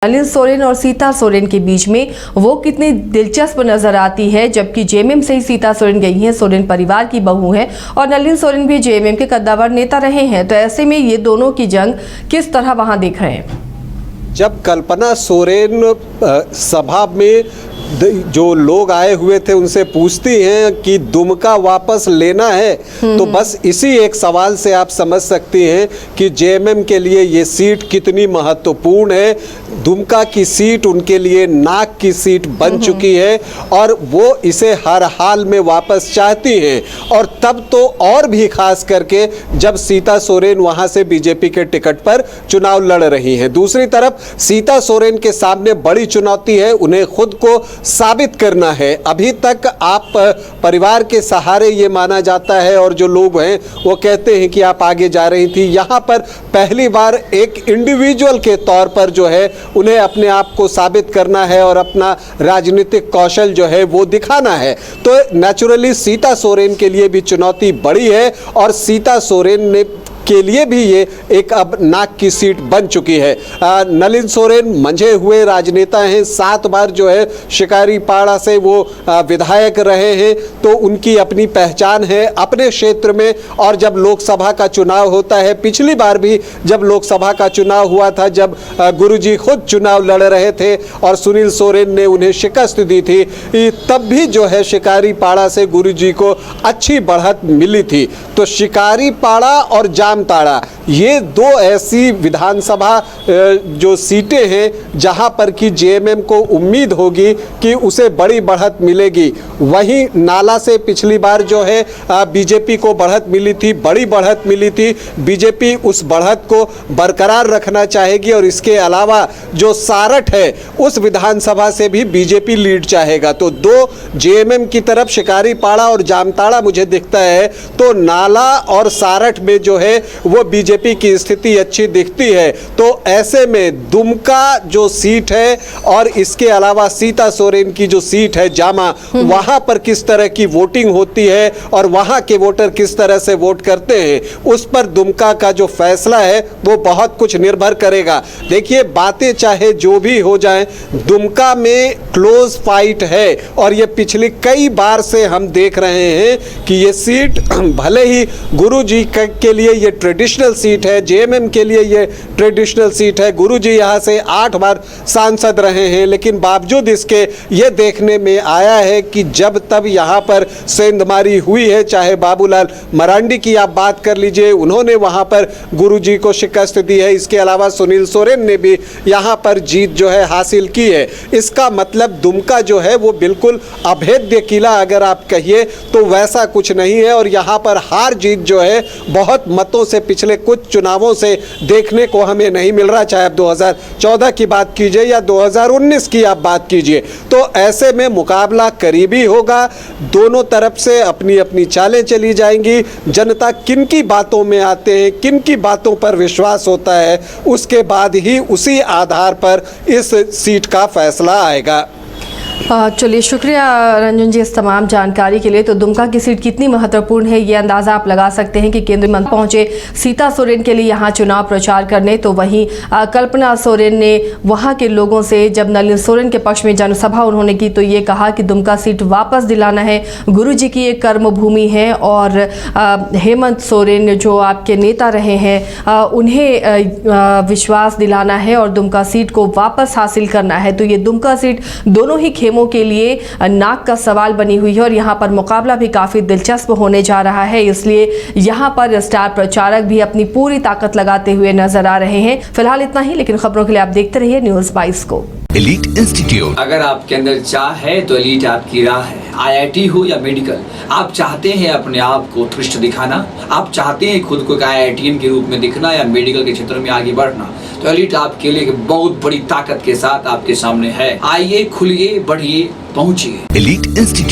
नलिन सोरेन और सीता सोरेन के बीच में वो कितनी दिलचस्प नजर आती है। जबकि जेएमएम से ही सीता सोरेन गई हैं, सोरेन परिवार की बहू हैं और नलिन सोरेन भी जेएमएम के कद्दावर नेता रहे हैं। तो ऐसे में ये दोनों की जंग किस तरह वहां देख रहे हैं। जब कल्पना सोरेन सभा में जो लोग आए हुए थे उनसे पूछती हैं कि दुमका वापस लेना है, तो बस इसी एक सवाल से आप समझ सकती हैं कि जेएमएम के लिए ये सीट कितनी महत्वपूर्ण है। दुमका की सीट उनके लिए नाक की सीट बन चुकी है और वो इसे हर हाल में वापस चाहती हैं। और तब तो और भी खास करके जब सीता सोरेन वहां से बीजेपी के टिकट पर चुनाव लड़ रही हैं। दूसरी तरफ सीता सोरेन के सामने बड़ी चुनौती है, उन्हें खुद को साबित करना है। अभी तक आप परिवार के सहारे ये माना जाता है और जो लोग हैं वो कहते हैं कि आप आगे जा रही थी। यहाँ पर पहली बार एक इंडिविजुअल के तौर पर जो है उन्हें अपने आप को साबित करना है और अपना राजनीतिक कौशल जो है वो दिखाना है। तो नेचुरली सीता सोरेन के लिए भी चुनौती बड़ी है और सीता सोरेन ने के लिए भी ये एक अब नाक की सीट बन चुकी है। नलिन सोरेन मंझे हुए राजनेता हैं, 7 बार जो है शिकारीपाड़ा से वो विधायक रहे हैं, तो उनकी अपनी पहचान है अपने क्षेत्र में। और जब लोकसभा का चुनाव होता है, पिछली बार भी जब लोकसभा का चुनाव हुआ था, जब गुरुजी खुद चुनाव लड़ रहे थे और सुनील सोरेन ने उन्हें शिकस्त दी थी, तब भी जो है शिकारीपाड़ा से गुरुजी को अच्छी बढ़त मिली थी। तो शिकारीपाड़ा और जामताड़ा ये दो ऐसी विधानसभा जो सीटें हैं जहां पर कि जेएमएम को उम्मीद होगी कि उसे बड़ी बढ़त मिलेगी। वहीं नाला से पिछली बार जो है बीजेपी को बढ़त मिली थी, बड़ी बढ़त मिली थी। बीजेपी उस बढ़त को बरकरार रखना चाहेगी और इसके अलावा जो सारठ है उस विधानसभा से भी बीजेपी लीड चाहेगा। तो दो जेएमएम की तरफ शिकारीपाड़ा और जामताड़ा मुझे दिखता है, तो नाला और सारठ में जो है वो बीजेपी की स्थिति अच्छी दिखती है। तो ऐसे में दुमका जो सीट है और इसके अलावा सीता सोरेन की जो सीट है जामा, वहां पर किस तरह की वोटिंग होती है और वहां के वोटर किस तरह से वोट करते हैं, उस पर दुमका का जो फैसला है वो बहुत कुछ निर्भर करेगा। देखिए, बातें चाहे जो भी हो जाएं, दुमका में क्लोज फाइट है और ये पिछली कई बार से हम देख रहे हैं कि ये सीट भले ही गुरुजी के लिए ये ट्रेडिशनल सीट है, जेएमएम के लिए ये ट्रेडिशनल सीट है, गुरुजी यहाँ से 8 बार सांसद रहे हैं, लेकिन बावजूद इसके ये देखने में आया है कि जब तब यहाँ पर सेंधमारी हुई है, चाहे बाबूलाल मरांडी की आप बात कर लीजिए, उन्होंने वहाँ पर गुरुजी को शिकस्त दी है। इसके अलावा सुनील सोरेन ने भी यहाँ पर जीत जो है हासिल की है। इसका मतलब दुमका जो है वो बिल्कुल अभेद्य किला अगर आप कहिए तो वैसा कुछ नहीं है। और यहाँ पर हार जीत जो है बहुत मतों से पिछले कुछ चुनावों से देखने को हमें नहीं मिल रहा, चाहे आप 2014 की बात कीजिए या 2019 की आप बात कीजिए। तो ऐसे में मुकाबला करीबी होगा, दोनों तरफ से अपनी अपनी चालें चली जाएंगी। जनता किन की बातों में आते हैं, किन की बातों पर विश्वास होता है, उसके बाद ही उसी आधार पर इस सीट का फैसला आएगा। चलिए, शुक्रिया रंजन जी इस तमाम जानकारी के लिए। तो दुमका की सीट कितनी महत्वपूर्ण है ये अंदाज़ा आप लगा सकते हैं कि केंद्रीय मंत्री पहुंचे सीता सोरेन के लिए यहाँ चुनाव प्रचार करने। तो वहीं कल्पना सोरेन ने वहाँ के लोगों से, जब नलिन सोरेन के पक्ष में जनसभा उन्होंने की, तो ये कहा कि दुमका सीट वापस दिलाना है, गुरुजी की एक कर्मभूमि है और हेमंत सोरेन जो आपके नेता रहे हैं उन्हें विश्वास दिलाना है और दुमका सीट को वापस हासिल करना है। तो ये दुमका सीट दोनों ही खेमों के लिए नाक का सवाल बनी हुई है और यहाँ पर मुकाबला भी काफी दिलचस्प होने जा रहा है। इसलिए यहाँ पर स्टार प्रचारक भी अपनी पूरी ताकत लगाते हुए नजर आ रहे हैं। फिलहाल इतना ही, लेकिन खबरों के लिए आप देखते रहिए न्यूज़ 22 को। एलीट इंस्टीट्यूट, अगर आपके अंदर चाह है तो एलीट आपकी राह है। आईआईटी हो या मेडिकल, आप चाहते हैं अपने आप को उत्कृष्ट दिखाना, आप चाहते हैं खुद को एक आईआईटीएन के रूप में दिखना या मेडिकल के क्षेत्र में आगे बढ़ना, तो एलीट आपके लिए बहुत बड़ी ताकत के साथ आपके सामने है। आइए, खुलिए, बढ़िए, पहुंचिए। Elite institute.